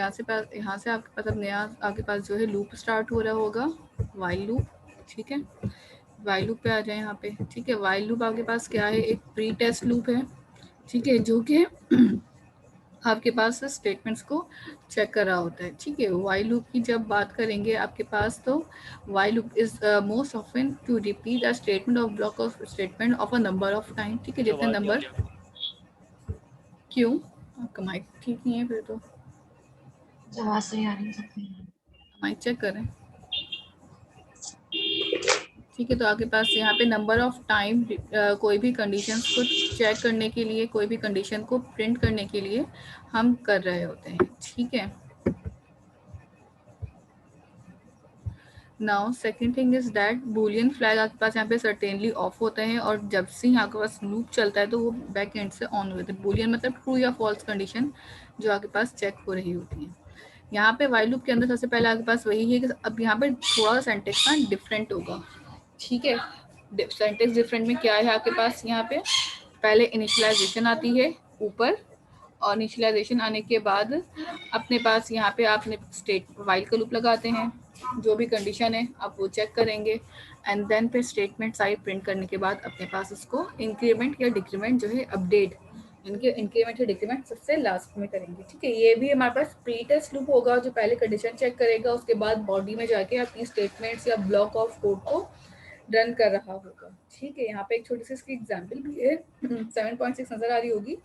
यहाँ से आपके पास अब नया आपके पास जो है लूप स्टार्ट हो रहा होगा, वाइल लूप। ठीक है, वाइल लूप पे आ जाए यहाँ पे। ठीक है, वाइल लूप आपके पास क्या है, एक प्री टेस्ट लूप है। ठीक है, जो कि आपके पास स्टेटमेंट्स को चेक कर रहा होता है। ठीक है, वाइल लूप की जब बात करेंगे आपके पास, तो while loop is most often to repeat a statement of block of statement of a number of time. ठीक है, जितने नंबर। क्यों आपका माइक ठीक नहीं है? फिर तो आवाज सही आ रही है, माइक चेक करें। ठीक है, तो आपके पास यहाँ पे नंबर ऑफ टाइम कोई भी कंडीशंस को चेक करने के लिए, कोई भी कंडीशन को प्रिंट करने के लिए हम कर रहे होते हैं। ठीक है, now second thing is that Boolean flag आपके पास यहाँ पे सर्टेनली ऑफ होता है, और जब से यहाँ के पास लूप चलता है तो वो बैक एंड से ऑन होता है। बूलियन मतलब ट्रू या फॉल्स कंडीशन जो आपके पास चेक हो रही होती है। यहाँ पे वाइल लूप के अंदर सबसे पहले आपके पास वही है कि अब यहाँ पे थोड़ा सा सेंटेक्स ना डिफरेंट होगा। ठीक है, सेंटेक्स डिफरेंट में क्या है आपके पास, यहाँ पे पहले इनिशियलाइजेशन आती है ऊपर, और इनिशियलाइजेशन आने के बाद अपने पास यहाँ पे आपने स्टेट वाइल का लूप लगाते हैं, जो भी कंडीशन है आप वो चेक करेंगे, एंड देन फिर स्टेटमेंट साइड प्रिंट करने के बाद अपने पास उसको इंक्रीमेंट या डिक्रीमेंट जो है अपडेट, इनके इंक्रीमेंट या डिक्रीमेंट सबसे लास्ट में करेंगे। ठीक है, ये भी हमारे पास प्री टेस्ट लूप होगा जो पहले कंडीशन चेक करेगा, उसके बाद बॉडी में जाके अपनी स्टेटमेंट्स या ब्लॉक ऑफ कोड को रन कर रहा होगा। ठीक है, यहाँ पे एक छोटी सी इसकी एग्जाम्पल भी है 7.6 नजर आ रही होगी,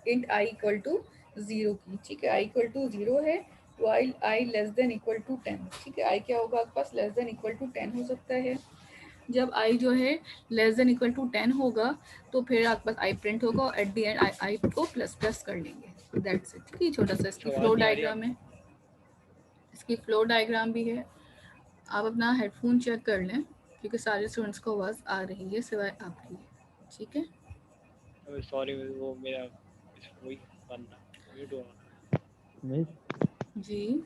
इंट आई इक्वल टू 0 की। ठीक है, आई इक्वल टू 0 है, while I less than equal to 10। ठीक है, आई क्या होगा आपके पास, लेस देन इक्वल टू 10 हो सकता है। जब आई जो है लेस देन इक्वल टू 10 होगा तो फिर आपके पास आई प्रिंट होगा, और एट द एंड आई को प्लस प्लस कर लेंगे। That's it. ठीक है, छोटा सा इसकी फ्लो डायग्राम है, इसकी फ्लो डायग्राम भी है। आप अपना हेडफोन चेक कर लें क्योंकि सारे स्टूडेंट्स को आवाज़ आ रही है सिवाय आपकी। ठीक है, सॉरी, वो मेरा वही बनना म्यूट हो रहा। मिस जी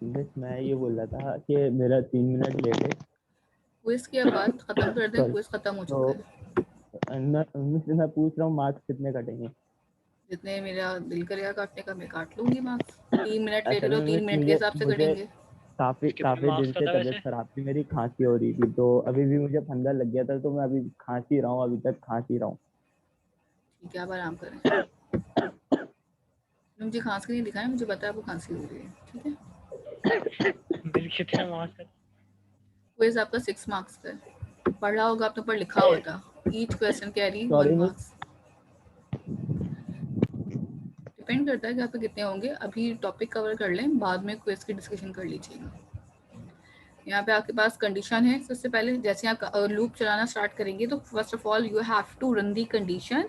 मिस मैं ये बोल रहा था कि मेरा 3 मिनट लेट है। क्विज की अब बात खत्म कर दें, क्विज खत्म हो चुका है। मैं पूछ रहा हूँ मार्क्स कितने कटेंगे? जितने मेरा दिल करेगा काटने का मैं काट लूंगी मार्क्स। 3 मिनट लेट असल हो, में 3 मिस मिनट के हिसाब से मुझे कटेंगे। काफी दिन से तबीयत खराब थी, मेरी खांसी हो रही थी, तो अभी भी मुझे फंदा लग गया था, तो मैं अभी खांसी रहा हूँ, अभी तक खांसी रहा हूँ। ठीक है, आप आराम करें। मुझे खांसी नहीं दिखाया, मुझे बताया आपको खांसी हो रही है। ठीक है, बिल कितने मार्क्स है? क्विज आपका 6 मार्क्स का है। पढ़ा होगा आपने, पर लिखा हुआ था each question carry 1 sorry miss. Marks. Depend करता है कि आपके कितने होंगे। अभी टॉपिक कवर कर लें, बाद में क्विज की डिस्कशन कर लीजिएगा। यहाँ पे आपके पास कंडीशन है। सबसे पहले जैसे आप लूप चलाना स्टार्ट करेंगे तो first of all you have to run the condition.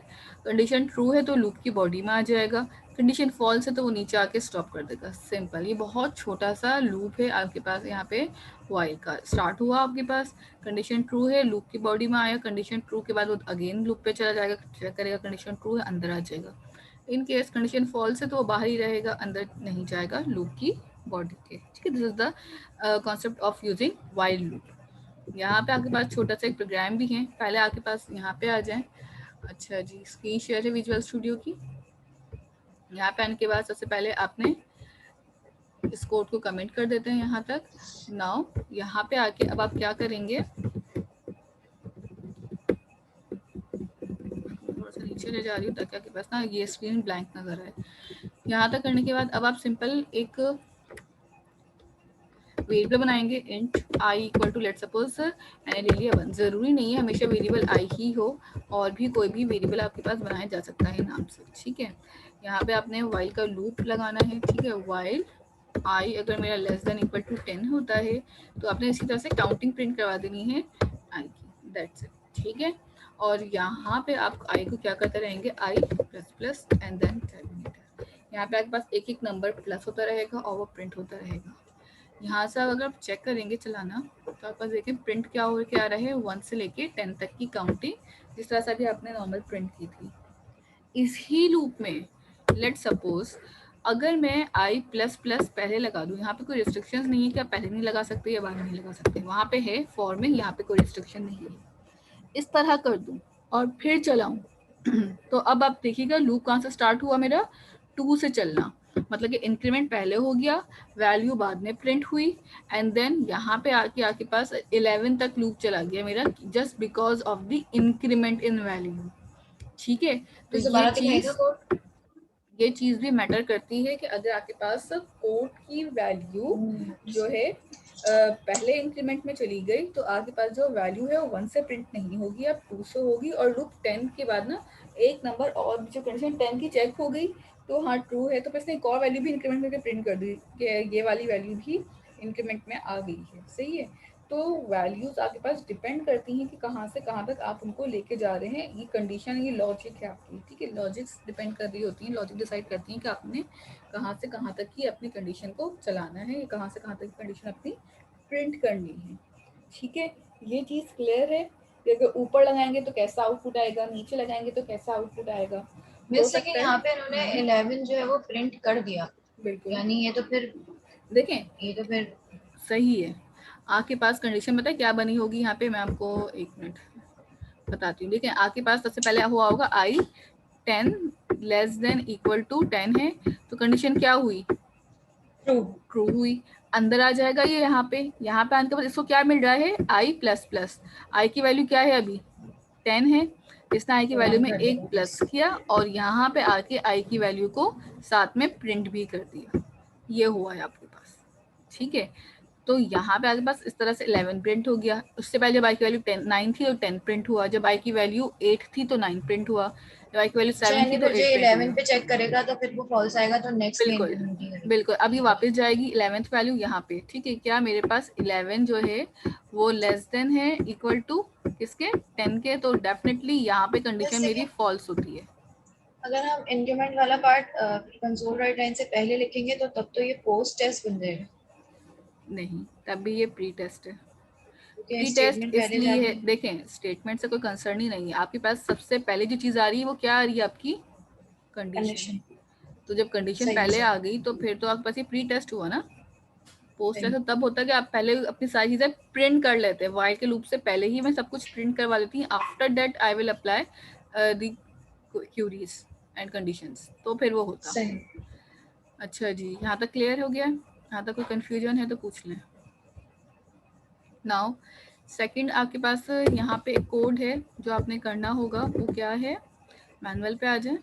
Condition true है तो लूप की बॉडी में आ जाएगा, कंडीशन फॉल्स है तो वो नीचे आके स्टॉप कर देगा। सिंपल, ये बहुत छोटा सा लूप है आपके पास। यहाँ पे वाइल का स्टार्ट हुआ आपके पास, कंडीशन ट्रू है, लूप की बॉडी में आया, कंडीशन ट्रू के बाद वो अगेन लूप पे चला जाएगा, चेक करेगा कंडीशन ट्रू है, अंदर आ जाएगा। इन केस कंडीशन फॉल्स है तो वो बाहर ही रहेगा, अंदर नहीं जाएगा लूप की बॉडी के। ठीक है, this is the concept of using while loop. यहाँ पे आपके पास छोटा सा एक प्रोग्राम भी है। पहले आपके पास यहाँ पे आ जाए। अच्छा जी, स्क्रीन शेयर है विजुअल स्टूडियो की। यहाँ पे आने के बाद सबसे पहले आपने इस कोड को कमेंट कर देते हैं यहाँ तक। नाउ यहाँ पे आके अब आप क्या करेंगे, थोड़ा सा नीचे ले जा रही हूँ ताकि आपके पास ना ये स्क्रीन ब्लैंक नजर आए। यहाँ तक करने के बाद अब आप सिंपल एक वेरिएबल बनाएंगे, int I equal to let suppose मैंने ले लिया 1। जरूरी नहीं है हमेशा वेरिएबल आई ही हो, और भी कोई भी वेरिएबल आपके पास बनाया जा सकता है नाम से। ठीक है, यहाँ पे आपने वाइल का लूप लगाना है। ठीक है, वाइल आई अगर मेरा लेस देन इक्वल टू 10 होता है तो आपने इसी तरह से काउंटिंग प्रिंट करवा देनी है आई की। That's it. ठीक है, और यहाँ पे आप आई को क्या करते रहेंगे, i plus plus and then terminator. यहाँ पे आपके पास एक एक नंबर प्लस होता रहेगा और वो प्रिंट होता रहेगा। यहाँ से अगर आप चेक करेंगे चलाना तो आपके पास देखें प्रिंट क्या हो के आ रहा है, 1 से लेके 10 तक की काउंटिंग, जिस तरह से अभी आपने नॉर्मल प्रिंट की थी। इस ही लूप में लेट सपोज अगर मैं आई प्लस प्लस पहले लगा दूँ, यहाँ पे कोई रिस्ट्रिक्शंस नहीं है कि आप पहले नहीं लगा सकते या बाद में नहीं लगा सकते, वहाँ पे है फॉर में, यहाँ पे कोई रिस्ट्रिक्शन नहीं है। इस तरह कर दूँ और फिर चलाऊँ तो अब आप देखिएगा लूप कहाँ से स्टार्ट हुआ, मेरा 2 से चलना। मतलब कि इंक्रीमेंट पहले हो गया, वैल्यू बाद में प्रिंट हुई, एंड देन यहाँ पे आके आपके पास 11 तक लूप चला गया मेरा, just because of the increment in value. ठीक है, तो ये चीज भी मैटर करती है कि अगर आपके पास कोड की वैल्यू जो है पहले इंक्रीमेंट में चली गई तो आपके पास जो वैल्यू है वो 1 से प्रिंट नहीं होगी, अब 2 से होगी, और लूप 10 के बाद ना एक नंबर और जो कंडीशन 10 की चेक हो गई तो हाँ ट्रू है, तो फिर इसने एक और वैल्यू भी इंक्रीमेंट करके प्रिंट कर दी कि ये वाली वैल्यू भी इंक्रीमेंट में आ गई है। सही है, तो वैल्यूज आपके पास डिपेंड करती हैं कि कहाँ से कहाँ तक आप उनको लेके जा रहे हैं। ये कंडीशन, ये लॉजिक है आपकी। ठीक है, लॉजिक्स डिपेंड कर रही होती हैं, लॉजिक डिसाइड करती हैं कि आपने कहाँ से कहाँ तक की अपनी कंडीशन को चलाना है, कहाँ से कहाँ तक की कंडीशन अपनी प्रिंट करनी है। ठीक है, ये चीज़ क्लियर है कि अगर ऊपर लगाएंगे तो कैसा आउटपुट आएगा, नीचे लगाएंगे तो कैसा आउटपुट आएगा। जैसे कि यहाँ पे इन्होंने 11 जो है वो प्रिंट कर दिया, बिल्कुल, यानी ये तो फिर देखें ये तो फिर सही है। आपके पास कंडीशन पता है क्या बनी होगी यहाँ पे, मैं आपको एक मिनट बताती हूँ। देखिए आपके पास सबसे पहले हुआ होगा i 10 less than equal to 10 है, तो कंडीशन क्या हुई, ट्रू हुई। अंदर आ जाएगा ये यहाँ पे आने के बाद इसको क्या मिल रहा है, i प्लस प्लस, आई की वैल्यू क्या है अभी 10 है, इसने आई की वैल्यू में एक प्लस किया और यहाँ पे आके आई की वैल्यू को साथ में प्रिंट भी कर दिया। ये हुआ है आपके पास। ठीक है, तो यहाँ पे आपके पास इस तरह से 11 प्रिंट हो गया। उससे पहले जब आई की वैल्यू 9 थी तो 10 प्रिंट हुआ, जब आई की वैल्यू 8 थी तो 9 प्रिंट हुआ, जब आई की वैल्यू 7 थी तो 8 प्रिंट 11 पे चेक करेगा तो फिर वो फॉल्स आएगा, तो नेक्स्ट में बिल्कुल इंक्रीमेंट करेगा। बिल्कुल। अभी वापस जाएगी 11th वैल्यू यहाँ पे। ठीक है, क्या मेरे पास 11 जो है वो लेस देन है इक्वल टू किसके 10 के, तो डेफिनेटली यहाँ पे कंडीशन मेरी फॉल्स होती है। अगर हम इंक्रीमेंट वाला पार्ट कंसोल राइट लाइन से पहले लिखेंगे तो तब तो ये पोस्ट टेस्ट बन जाएगा। नहीं, तब भी ये प्री टेस्ट है। क्योंकि प्री टेस्ट स्टेटमेंट पहले इसलिए है, जाके देखें स्टेटमेंट से कोई कंसर्न ही नहीं है। आपके पास सबसे पहले जो चीज़ आ रही है वो क्या आ रही है, आपकी कंडीशन। तो जब कंडीशन पहले आ गई तो फिर तो आपके पास ये प्री टेस्ट हुआ ना। पोस्ट टेस्ट तब होता है कि आप पहले अपनी सारी चीज़ें प्रिंट कर लेते हैं, वाइल के लूप से पहले ही मैं सब कुछ प्रिंट करवा लेती हूँ। After that I will apply the queries and conditions, तो फिर वो होता। सही। अच्छा जी, यहाँ तक क्लियर हो गया? यहाँ तक कोई कंफ्यूजन है तो पूछ लें। नाउ सेकंड आपके पास यहाँ पे एक कोड है जो आपने करना होगा, वो क्या है, मैनुअल पे आ जाए।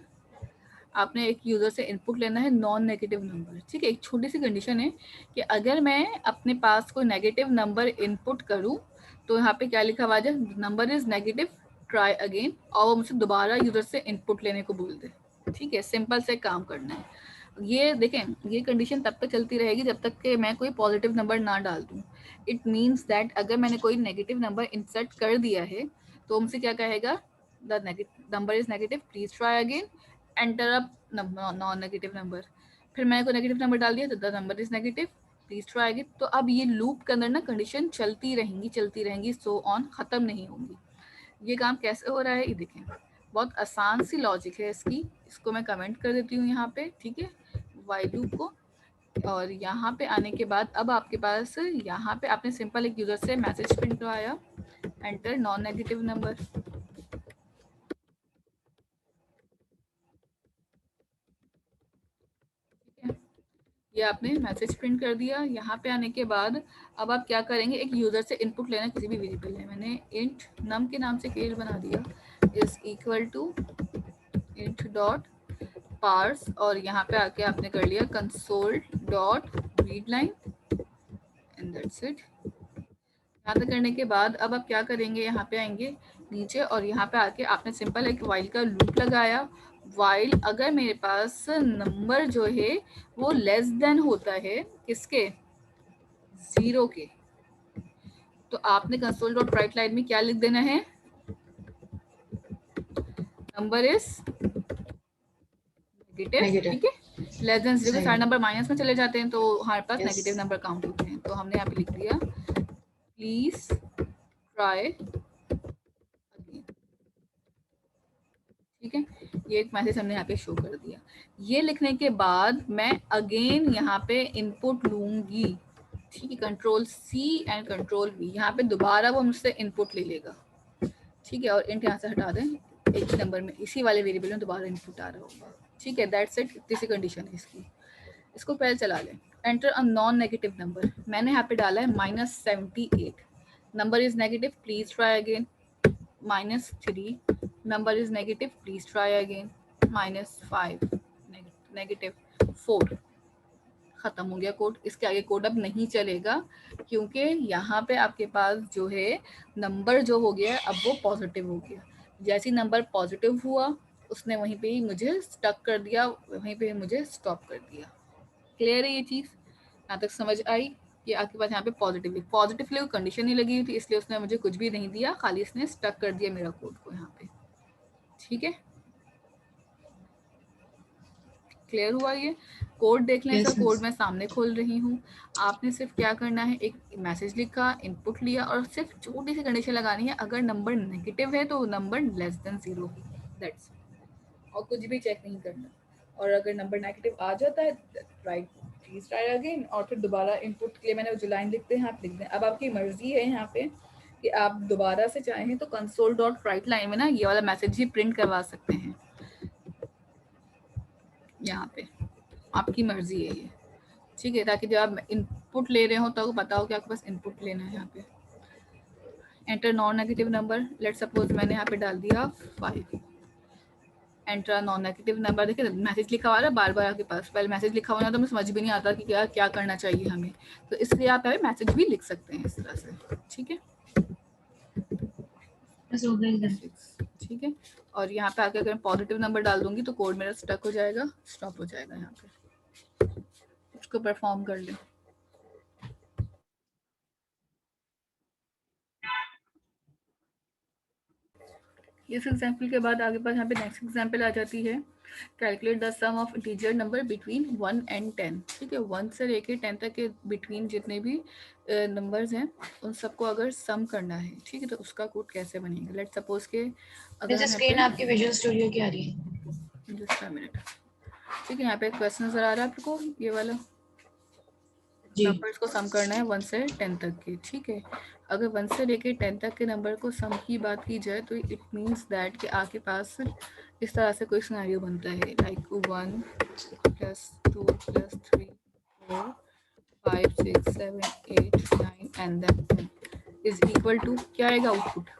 आपने एक यूज़र से इनपुट लेना है नॉन नेगेटिव नंबर। ठीक है, एक छोटी सी कंडीशन है कि अगर मैं अपने पास कोई नेगेटिव नंबर इनपुट करूं तो यहाँ पे क्या लिखा हुआ है, number is negative try again, और वो मुझसे दोबारा यूज़र से इनपुट लेने को बोल दे। ठीक है, सिंपल से काम करना है। ये देखें, ये कंडीशन तब तक चलती रहेगी जब तक कि मैं कोई पॉजिटिव नंबर ना डाल दूँ। इट मीन्स दैट अगर मैंने कोई नेगेटिव नंबर इंसर्ट कर दिया है तो हमसे क्या कहेगा, the number is negative please try again, enter up non negative number. फिर मैंने कोई नेगेटिव नंबर डाल दिया तो the number is negative please try again. तो अब ये लूप के अंदर ना कंडीशन चलती रहेंगी, सो ऑन, खत्म नहीं होंगी। ये काम कैसे हो रहा है ये देखें, बहुत आसान सी लॉजिक है इसकी। इसको मैं कमेंट कर देती हूँ यहाँ पे। ठीक है, वाइल लूप को, और यहाँ पे आने के बाद अब आपके पास यहाँ पे आपने सिंपल एक यूजर से मैसेज प्रिंट करवाया, एंटर नॉन नेगेटिव नंबर। ये आपने मैसेज प्रिंट कर दिया। यहाँ पे आने के बाद अब आप क्या करेंगे, एक यूज़र से इनपुट लेना किसी भी वेरिएबल है। मैंने इंट नम के नाम से केस बना दिया, is equal to int dot parse, और यहाँ पे आके आपने कर लिया console dot read line, and that's it. यहाँ तक करने के बाद अब आप क्या करेंगे, यहाँ पे आएंगे नीचे और यहाँ पे आके आपने सिंपल एक वाइल का लूप लगाया। वाइल अगर मेरे पास नंबर जो है वो लेस देन होता है किसके, 0 के, तो आपने कंसोल डॉट राइट लाइन में क्या लिख देना है, नंबर इज नेगेटिव। ठीक है, लेस देन 0 के सारे नंबर माइनस में चले जाते हैं तो हमारे पास नेगेटिव नंबर काउंट होते हैं। तो हमने यहाँ पे लिख दिया प्लीज ट्राई अगेन। ठीक है, ये एक मैसेज हमने यहाँ पे शो कर दिया। ये लिखने के बाद मैं अगेन यहाँ पे इनपुट लूंगी। ठीक है, control C and control V, यहाँ पे दोबारा वो मुझसे इनपुट ले लेगा। ठीक है, और इंट यहाँ से हटा दें, एक ही नंबर में इसी वाले वेरिएबल में दोबारा इनपुट आ रहा होगा। ठीक है, दैट्स इट, इतनी सी कंडीशन है इसकी। इसको पहले चला लें। Enter a non negative number, मैंने यहाँ पे डाला है -78, number is negative, please try again. -3, number is negative, please try again. -5, -4, खत्म हो गया कोड। इसके आगे कोड अब नहीं चलेगा क्योंकि यहाँ पे आपके पास जो है नंबर जो हो गया अब वो पॉजिटिव हो गया। जैसे ही नंबर पॉजिटिव हुआ उसने वहीं पे ही मुझे स्टक कर दिया, वहीं पे मुझे स्टॉप कर दिया। क्लियर है ये चीज़? यहाँ तक समझ आई कि आपके पास यहाँ पे पॉजिटिवली कंडीशन नहीं लगी हुई थी, इसलिए उसने मुझे कुछ भी नहीं दिया, खाली इसने स्टक कर दिया मेरा कोड को यहाँ पे। ठीक है, क्लियर हुआ? ये कोड देख लें। Yes, code miss. मैं सामने खोल रही हूँ। आपने सिर्फ क्या करना है, एक मैसेज लिखा, इनपुट लिया और सिर्फ छोटी सी कंडीशन लगानी है, अगर नंबर नेगेटिव है तो नंबर लेस देन 0, दैट्स, और कुछ भी चेक नहीं करना। और अगर नंबर नेगेटिव आ जाता है राइट, प्लीज ट्राई अगेन, और फिर दोबारा इनपुट के लिए मैंने जो लाइन लिखते हैं आप लिख दें। अब आपकी मर्जी है यहाँ पे कि आप दोबारा से चाहें तो console.write लाइन में ना ये वाला मैसेज ही प्रिंट करवा सकते हैं। यहाँ पे आपकी मर्जी है ये, ठीक है, ताकि जब आप इनपुट ले रहे हो तो पता हो कि आपके पास इनपुट लेना है। यहाँ पे enter non negative number, late suppose मैंने यहाँ पे डाल दिया 5। एंटर नॉन नेगेटिव नंबर, देखिए मैसेज लिखा हुआ है बार बार आपके पास, पहले मैसेज लिखा हुआ है तो हमें समझ भी नहीं आता कि क्या क्या करना चाहिए हमें, तो इसलिए आप मैसेज भी लिख सकते हैं इस तरह से। ठीक है, Yes, हो गई then. ठीक है। और यहाँ पे आके अगर मैं पॉजिटिव नंबर डाल दूंगी तो कोड मेरा स्टक हो जाएगा, स्टॉप हो जाएगा। यहाँ पे इसको परफॉर्म कर लें। इस एग्जाम्पल के बाद आगे पास यहाँ पे नेक्स्ट एग्जाम्पल आ जाती है, calculate the sum of integer number between 1 and 10। ठीक है, 1 से लेके 10 तक के बिटवीन जितने भी नंबर्स हैं उन सबको अगर सम करना है, ठीक है, तो उसका कोड कैसे बनेगा। लेट सपोज के अगर वैसे स्क्रीन आपकी विजुअल स्टूडियो की आ रही है। जस्ट अ मिनट, ठीक है, यहाँ पे एक क्वेश्चन नजर आ रहा है आपको, ये वाला जी नंबर्स को सम करना है 1 से 10 तक के। ठीक है, अगर 1 से लेके 10 तक के नंबर को सम की बात की जाए तो इट मीन्स दैट कि आपके पास इस तरह से कोई सिनेरियो बनता है, like 1 + 2 + 3 4 5 6 7 8 9 and then 10 is equal to, क्या आएगा आउटपुट?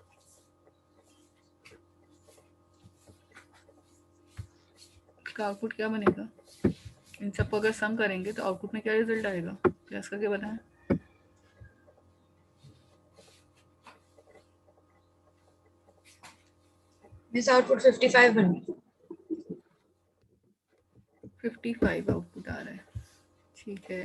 का आउटपुट क्या बनेगा? इन सबको अगर सम करेंगे तो आउटपुट में क्या रिजल्ट आएगा, प्लस करके बताएं। मिस आउटपुट 55 बन गया। 55 आउटपुट आ रहा है। ठीक है,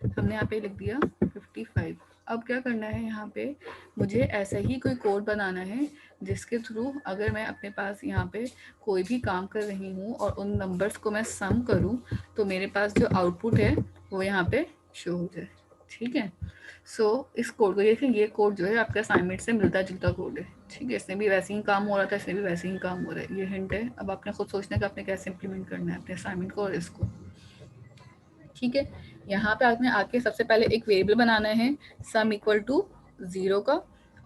हमने यहाँ पे लिख दिया 55। अब क्या करना है, यहाँ पे मुझे ऐसा ही कोई कोड बनाना है जिसके थ्रू अगर मैं अपने पास यहाँ पे कोई भी काम कर रही हूँ और उन नंबर्स को मैं सम करूँ तो मेरे पास जो आउटपुट है वो यहाँ पे शो हो जाए। ठीक है, सो इस कोड को देखें, ये कोड जो है आपके असाइनमेंट से मिलता जुलता कोड है। ठीक है, इसमें भी वैसे ही काम हो रहा था, इसमें भी वैसे ही काम हो रहा है, ये हिंट है। अब आपने खुद सोचना है कि आपने कैसे इंप्लीमेंट करना है अपने असाइनमेंट को और इसको। ठीक है, यहाँ पे आपने आके सबसे पहले एक वेरिएबल बनाना है सम इक्वल टू 0 का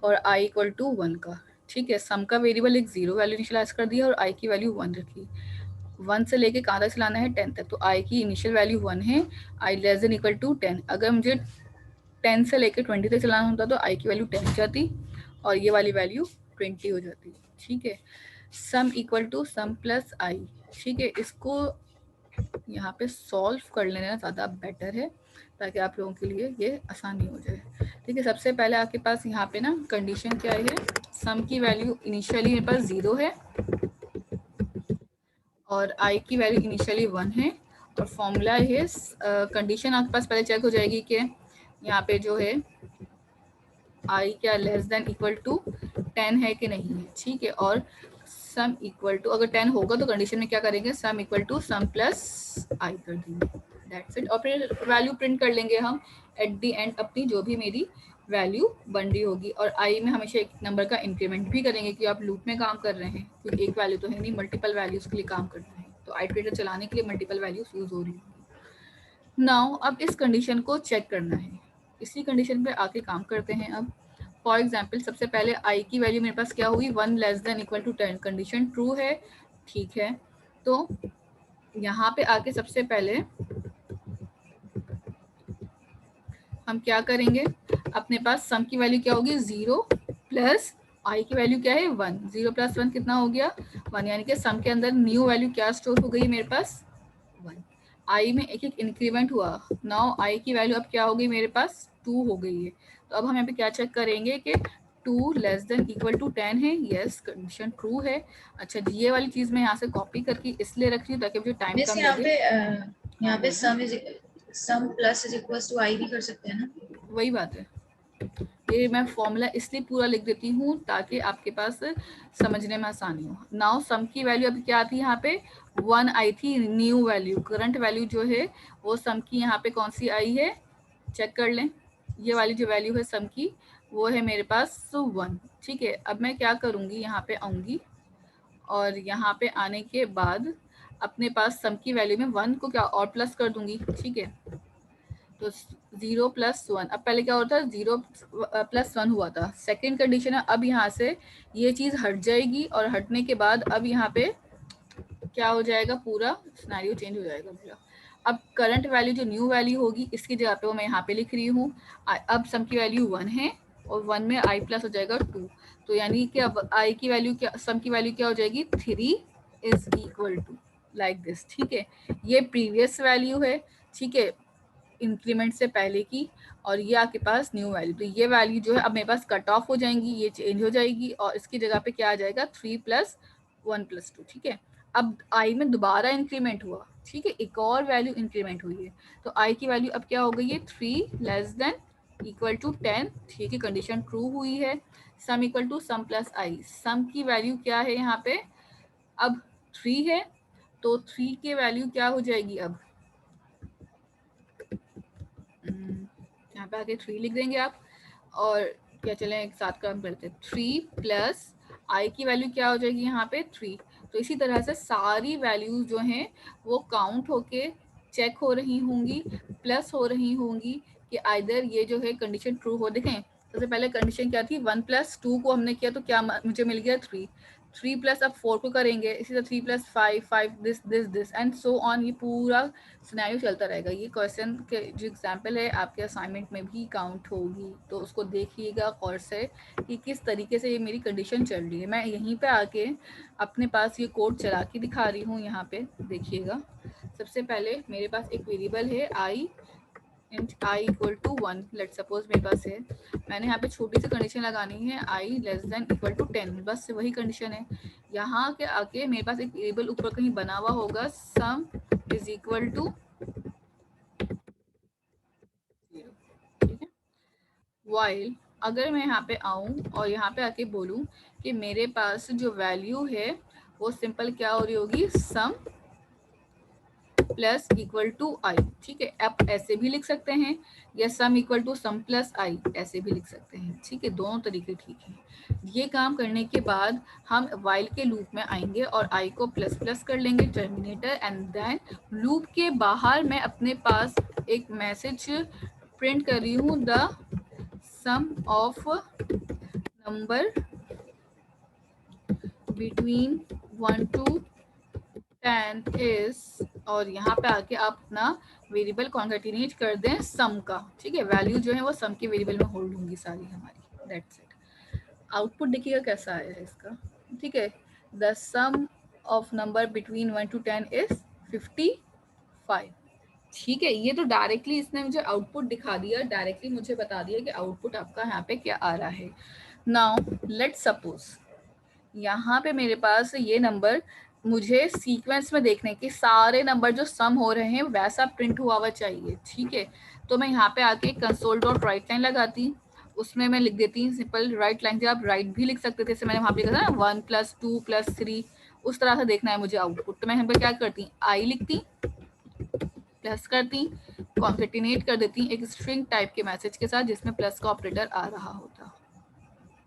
और i इक्वल टू 1 का। ठीक है, सम का वेरिएबल एक 0 वैल्यू इनिशियलाइज कर दिया और i की वैल्यू 1 रखी। 1 से लेके कहाँ तक चलाना है, 10 तक, तो i की इनिशियल वैल्यू 1 है, i less than equal to 10। अगर मुझे 10 से लेके 20 तक चलाना होता तो i की वैल्यू 10 हो जाती और ये वाली वैल्यू 20 हो जाती। ठीक है, sum equal to sum plus i। ठीक है, इसको यहाँ पे सॉल्व कर लेना ज़्यादा बेटर है ताकि आप लोगों के लिए ये आसानी हो जाए। ठीक है, सबसे पहले आपके पास यहाँ पे ना कंडीशन क्या है, सम की वैल्यू इनिशियली मेरे पास 0 है और i की वैल्यू इनिशियली 1 है और फॉर्मूला है, कंडीशन आपके पास पहले चेक हो जाएगी कि यहाँ पे जो है i क्या लेस देन इक्वल टू 10 है कि नहीं है। ठीक है, और सम इक्वल टू अगर 10 होगा तो कंडीशन में क्या करेंगे, sum equal to sum plus i कर देंगे, दैट्स इट। और फिर वैल्यू प्रिंट कर लेंगे हम एट द एंड अपनी जो भी मेरी वैल्यू बन रही होगी। और i में हमेशा एक नंबर का इंक्रीमेंट भी करेंगे कि आप लूप में काम कर रहे हैं, क्योंकि एक वैल्यू तो है नहीं, मल्टीपल वैल्यूज के लिए काम करना है, तो आइटरेटर चलाने के लिए मल्टीपल वैल्यूज यूज हो रही होगी। नाउ अब इस कंडीशन को चेक करना है, इसी कंडीशन पे आके काम करते हैं। अब फॉर एग्जाम्पल सबसे पहले i की वैल्यू मेरे पास क्या हुई, 1 less than equal to 10, condition true है। ठीक है, तो यहाँ पे आके सबसे पहले हम क्या करेंगे, अपने पास सम की वैल्यू क्या होगी 0 प्लस आई की वैल्यू क्या है 1, 0 प्लस 1 कितना हो गया 1, यानी कि सम के अंदर न्यू वैल्यू क्या स्टोर हो गई मेरे पास 1। आई में एक एक इंक्रीमेंट हुआ, नाउ आई की वैल्यू अब क्या हो गई मेरे पास 2 हो गई है। तो अब हम यहाँ पे क्या चेक करेंगे कि 2 लेस देन इक्वल टू 10 है, यस कंडीशन ट्रू है। अच्छा जी, ये वाली चीज मैं यहाँ से कॉपी करके इसलिए रख रही हूँ ताकि मुझे टाइम मिस कम यहाँ लगे। पे सम प्लस इज इक्वल्स टू आई भी कर सकते हैं ना? वही बात है, ये मैं फॉर्मूला इसलिए पूरा लिख देती हूँ ताकि आपके पास समझने में आसानी हो। नाउ सम की वैल्यू अभी क्या थी यहाँ पे 1 आई थी, न्यू वैल्यू करंट वैल्यू जो है वो सम की यहाँ पे कौन सी आई है चेक कर लें। ये वाली जो वैल्यू है सम की वो है मेरे पास 1। ठीक है, अब मैं क्या करूँगी, यहाँ पे आऊँगी और यहाँ पे आने के बाद अपने पास सम की वैल्यू में 1 को क्या और प्लस कर दूंगी। ठीक है, तो 0 प्लस 1, अब पहले क्या होता है 0 प्लस 1 हुआ था, सेकेंड कंडीशन है। अब यहाँ से ये चीज़ हट जाएगी और हटने के बाद अब यहाँ पे क्या हो जाएगा, पूरा सिनेरियो चेंज हो जाएगा पूरा। अब करंट वैल्यू जो न्यू वैल्यू होगी इसकी जगह पे वो मैं यहाँ पे लिख रही हूँ। अब सम की वैल्यू 1 है और 1 में आई प्लस हो जाएगा 2, तो यानी कि अब आई की वैल्यू क्या, सम की वैल्यू क्या हो जाएगी 3 is equal to like this. ठीक है, ये प्रीवियस वैल्यू है, ठीक है, इंक्रीमेंट से पहले की, और ये आपके पास न्यू वैल्यू। तो ये वैल्यू जो है अब मेरे पास कट ऑफ हो जाएंगी, ये चेंज हो जाएगी और इसकी जगह पे क्या आ जाएगा 3 प्लस 1 प्लस 2। ठीक है, अब आई में दोबारा इंक्रीमेंट हुआ, ठीक है, एक और वैल्यू इंक्रीमेंट हुई है, तो आई की वैल्यू अब क्या हो गई है 3 लेस देन इक्वल टू 10। ठीक है, कंडीशन ट्रू हुई है। Sum equal to sum plus i, sum की वैल्यू क्या है यहाँ पे अब 3 है, तो 3 की वैल्यू क्या हो जाएगी अब यहाँ पे आके 3 लिख देंगे आप, और क्या चलें एक साथ काम करते हैं, 3 प्लस आई की वैल्यू क्या हो जाएगी यहाँ पे 3। तो इसी तरह से सारी वैल्यूज जो हैं वो काउंट होके चेक हो रही होंगी, प्लस हो रही होंगी कि आइदर ये जो है कंडीशन ट्रू हो। देखें सबसे पहले कंडीशन क्या थी 1 प्लस 2 को हमने किया तो क्या मुझे मिल गया 3, 3 प्लस अब 4 को करेंगे, इसी तरह 3 plus 5, 5 this and so on, ये पूरा सिनेरियो चलता रहेगा। ये क्वेश्चन के जो एग्जाम्पल है आपके असाइनमेंट में भी काउंट होगी, तो उसको देखिएगा गौर से कि किस तरीके से ये मेरी कंडीशन चल रही है। मैं यहीं पे आके अपने पास ये कोड चला के दिखा रही हूँ, यहाँ पे देखिएगा। सबसे पहले मेरे पास एक वेरिएबल है i int I equal to 1, let suppose मेरे पास है, मैंने यहाँ पे छोटी सी कंडीशन लगानी है आई लेस देन इक्वल टू 10, बस वही कंडीशन है। यहाँ के आके मेरे पास एक वेरिएबल ऊपर कहीं बना हुआ होगा सम इज इक्वल टू 0। ठीक है, वाइल अगर मैं यहाँ पे आऊँ और यहाँ पे आके बोलूँ कि मेरे पास जो वैल्यू है वो सिंपल क्या हो रही होगी sum plus equal to i. ठीक है, आप ऐसे भी लिख सकते हैं या sum equal to sum plus i ऐसे भी लिख सकते हैं। ठीक है, दोनों तरीके ठीक है। ये काम करने के बाद हम वाइल के लूप में आएंगे और आई को प्लस प्लस कर लेंगे टर्मिनेटर, एंड देन लूप के बाहर मैं अपने पास एक मैसेज प्रिंट कर रही हूँ the sum of number between 1 to 10 is, और यहाँ पे आके आप अपना वेरिएबल कॉन्केटिनेट कर दें सम का। ठीक है, वैल्यू जो है वो सम के वेरिएबल में होल्ड होंगी सारी हमारी, दैट्स इट। आउटपुट देखिएगा कैसा आया है इसका। ठीक है, the sum of number between 1 to 10 is 55। ठीक है, ये तो डायरेक्टली इसने मुझे आउटपुट दिखा दिया, डायरेक्टली मुझे बता दिया कि आउटपुट आपका यहाँ पे क्या आ रहा है। नाउ लेट्स सपोज यहाँ पे मेरे पास ये नंबर मुझे सीक्वेंस में देखने के सारे नंबर जो सम हो रहे हैं वैसा प्रिंट हुआ हुआ चाहिए। ठीक है, तो मैं यहाँ पे आके कंसोल डॉट राइट लाइन लगाती, उसमें मैं लिख देती सिंपल राइट लाइन, आप राइट भी लिख सकते थे, जैसे मैंने वहाँ पे लिखा था ना 1 + 2 + 3, उस तरह से देखना है मुझे आउटपुट। तो मैं यहाँ पे क्या करती, आई लिखती, प्लस करती, कॉन्केटिनेट कर देती एक स्ट्रिंग टाइप के मैसेज के साथ जिसमें प्लस का ऑपरेटर आ रहा होता।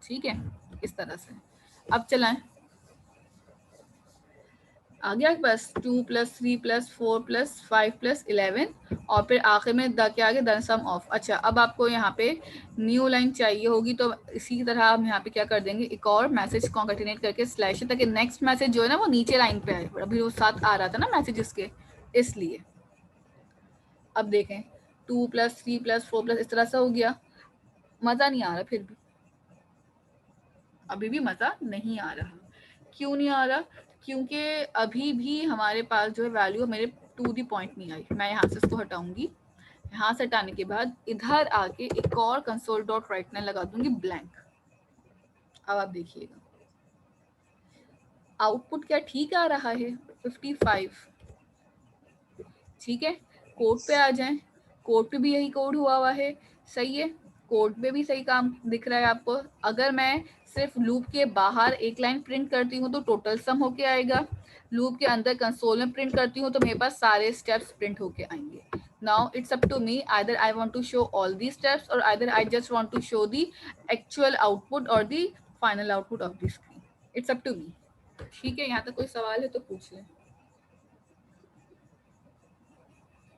ठीक है, इस तरह से। अब चलाएं, आ गया बस 2 + 3 + 4 + 5 + 11, और फिर आखिर में द क्या आ गया द सम ऑफ। अच्छा, अब आपको यहाँ पे न्यू लाइन चाहिए होगी तो इसी तरह हम यहाँ पे क्या कर देंगे, एक और मैसेज कॉन्केटिनेट करके स्लैश, ताकि नेक्स्ट मैसेज जो है ना वो नीचे लाइन पे आए। अभी वो साथ आ रहा था ना मैसेज इसके, इसलिए। अब देखें 2 + 3 + 4 इस तरह से हो गया, मजा नहीं आ रहा, फिर भी अभी भी मजा नहीं आ रहा। क्यों नहीं आ रहा? क्योंकि अभी भी हमारे पास जो है वैल्यू मेरे टू द पॉइंट नहीं आई। मैं यहाँ से इसको हटाऊंगी, यहाँ से हटाने के बाद इधर आके एक और कंसोल डॉट राइट लाइन लगा दूंगी ब्लैंक। अब आप देखिएगा आउटपुट क्या ठीक आ रहा है, 55। ठीक है, कोड पे आ जाएं, कोड पे भी यही कोड हुआ है, सही है, कोड पे भी सही काम दिख रहा है आपको। अगर मैं सिर्फ लूप के बाहर एक लाइन प्रिंट करती हूँ तो टोटल सम होके आएगा, लूप के अंदर कंसोल में प्रिंट करती हूँ तो मेरे पास सारे स्टेप्स प्रिंट होके आएंगे। Now it's up to me, either I want to show all the steps or either I just want to show the actual output or the final output of the screen. It's up to me. ठीक है, यहाँ तक कोई सवाल है तो पूछ लें।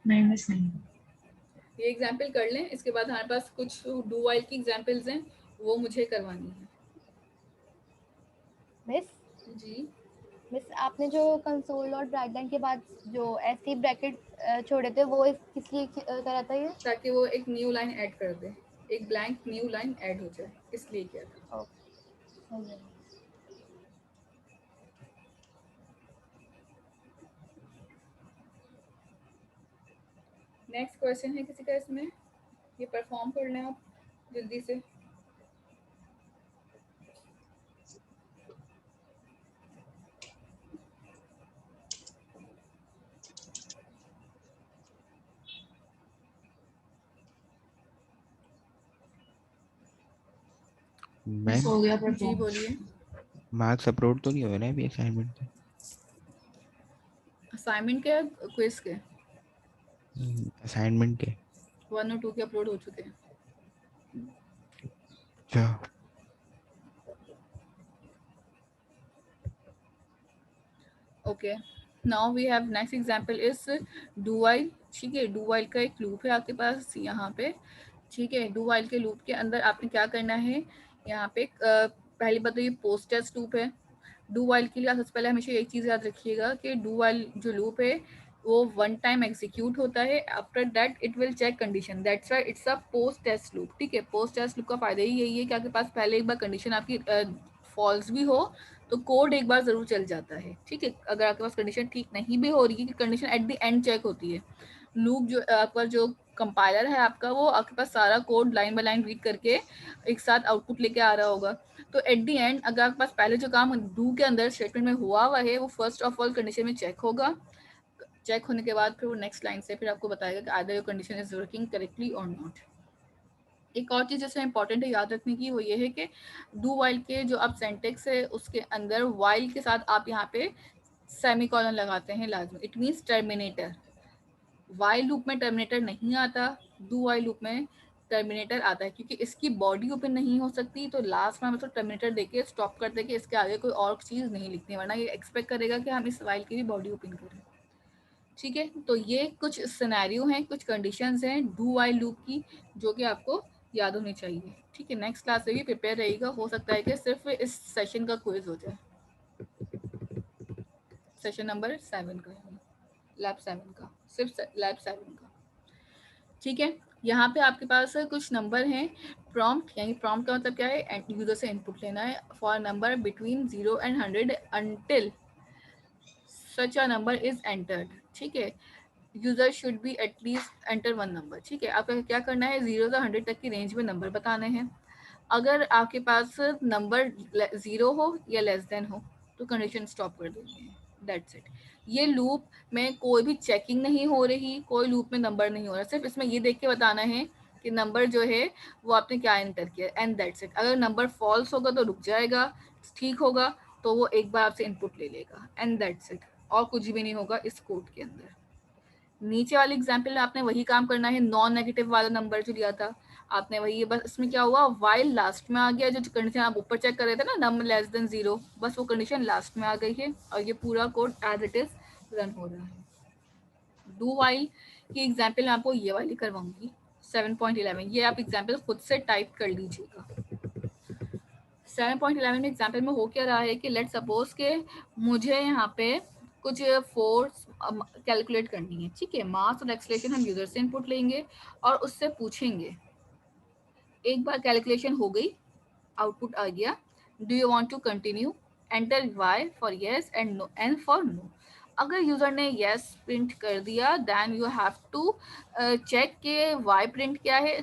नहीं मिस नहीं। ये एग्जाम्पल कर लें, इसके बाद हमारे पास कुछ डू वाइल की एग्जाम्पल्स हैं, वो मुझे करवानी है। मिस जी मिस आपने जो कंसोल और ब्रैकेट के बाद जो ऐसे ब्रैकेट छोड़े थे वो किस लिए करा था ये? ताकि वो एक न्यू लाइन ऐड कर दे, एक ब्लैंक न्यू लाइन ऐड हो जाए, इसलिए किया था। ओके। नेक्स्ट क्वेश्चन है किसी का इसमें, ये परफॉर्म कर लें आप जल्दी से। मैम हो गया पर जी बोलिए। मार्क्स अपलोड तो नहीं हुए ना अभी असाइनमेंट के? असाइनमेंट के, क्विज के, असाइनमेंट के 1 और 2 के अपलोड हो चुके हैं। अच्छा, okay, now we have next example is do while. ठीक है, डू वाइल का एक लूप है आपके पास यहाँ पे। ठीक है, डू वाइल के लूप के अंदर आपने क्या करना है, यहाँ पे पहली बात तो ये पोस्ट टेस्ट लूप है। डू वाइल के लिए सबसे पहले हमेशा एक चीज़ याद रखिएगा कि डू वाइल जो लूप है वो वन टाइम एग्जीक्यूट होता है, after that it will check condition, that's why it's a post test loop. ठीक है, पोस्ट टेस्ट लूप का फायदा ही यही है कि आपके पास पहले एक बार कंडीशन आपकी फॉल्स भी हो तो कोड एक बार जरूर चल जाता है। ठीक है, अगर आपके पास कंडीशन ठीक नहीं भी हो रही है कि condition at the end check होती है, लूप जो आपका जो कंपाइलर है आपका वो आपके पास सारा code line by line read करके एक साथ आउटपुट लेके आ रहा होगा। तो एट द एंड अगर आपके पास पहले जो काम डू के अंदर स्टेटमेंट में हुआ है वो फर्स्ट ऑफ ऑल कंडीशन में चेक होगा, चेक होने के बाद फिर वो नेक्स्ट लाइन से फिर आपको बताएगा कि either your condition is working correctly और नॉट। एक और चीज़ जैसे इंपॉर्टेंट है याद रखने की वो ये है कि डू वाइल के जो आप सेंटेक्स है उसके अंदर वाइल के साथ आप यहाँ पे सेमीकोलन लगाते हैं लाजमी, it means terminator. While loop में टर्मिनेटर नहीं आता, डू वाइल लूप में टर्मिनेटर आता है, क्योंकि इसकी बॉडी ओपन नहीं हो सकती तो लास्ट में हम इसको टर्मिनेटर देके स्टॉप कर देंगे, इसके आगे कोई और चीज़ नहीं लिखनी, वरना ये एक्सपेक्ट करेगा कि हम इस वाइल की भी बॉडी ओपन करें। ठीक है, तो ये कुछ सिनेरियो हैं, कुछ कंडीशंस हैं डू वाइल लूप की जो कि आपको याद होनी चाहिए। ठीक है, नेक्स्ट क्लास से भी प्रिपेयर रहेगा, हो सकता है कि सिर्फ इस सेशन का क्विज हो जाए, सेशन नंबर 7 का, लैब 7 का, सिर्फ लैब 7 का। ठीक है, यहाँ पे आपके पास कुछ नंबर हैं, प्रॉम्प्ट, यानी प्रॉम्प्ट का मतलब क्या है, यूजर से इनपुट लेना है for number between 0 and 100 until such a number is entered। ठीक है, user should be at least enter one number. ठीक है, आपका क्या करना है, 0 से 100 तक की रेंज में नंबर बताने हैं। अगर आपके पास नंबर 0 हो या लेस देन हो तो कंडीशन स्टॉप कर देनी है, दैट्स इट। ये लूप में कोई भी चेकिंग नहीं हो रही, कोई लूप में नंबर नहीं हो रहा, सिर्फ इसमें ये देख के बताना है कि नंबर जो है वो आपने क्या एंटर किया, एंड दैट्स इट। अगर नंबर फॉल्स होगा तो रुक जाएगा, ठीक होगा तो वो एक बार आपसे इनपुट ले लेगा, एंड दैट्स इट, और कुछ भी नहीं होगा इस कोड के अंदर। नीचे वाले एग्जाम्पल में आपने वही काम करना है, नॉन नेगेटिव वाला नंबर जो लिया था आपने वही, बस इसमें क्या हुआ, वाइल लास्ट में आ गया, जो कंडीशन आप ऊपर चेक कर रहे थे ना, नम लेस देन 0, बस वो कंडीशन लास्ट में आ गई है और ये पूरा code as it is run हो रहा है। डू वाइल की एग्जाम्पल मैं आपको ये वाली करवाऊंगी 7.11, ये आप एग्जाम्पल खुद से टाइप कर लीजिएगा। 7.11 में एग्जाम्पल में हो क्या रहा है कि लेट सपोज के मुझे यहाँ पे कुछ कैलकुलेट करनी है, ठीक है। मास और एक्सेलरेशन हम यूजर से इनपुट लेंगे और उससे पूछेंगे। एक बार कैलकुलेशन हो गई, आउटपुट आ गया, do you want to continue, enter y for yes and no n for no। अगर यूजर ने yes प्रिंट कर दिया, then you have to check के y प्रिंट क्या है,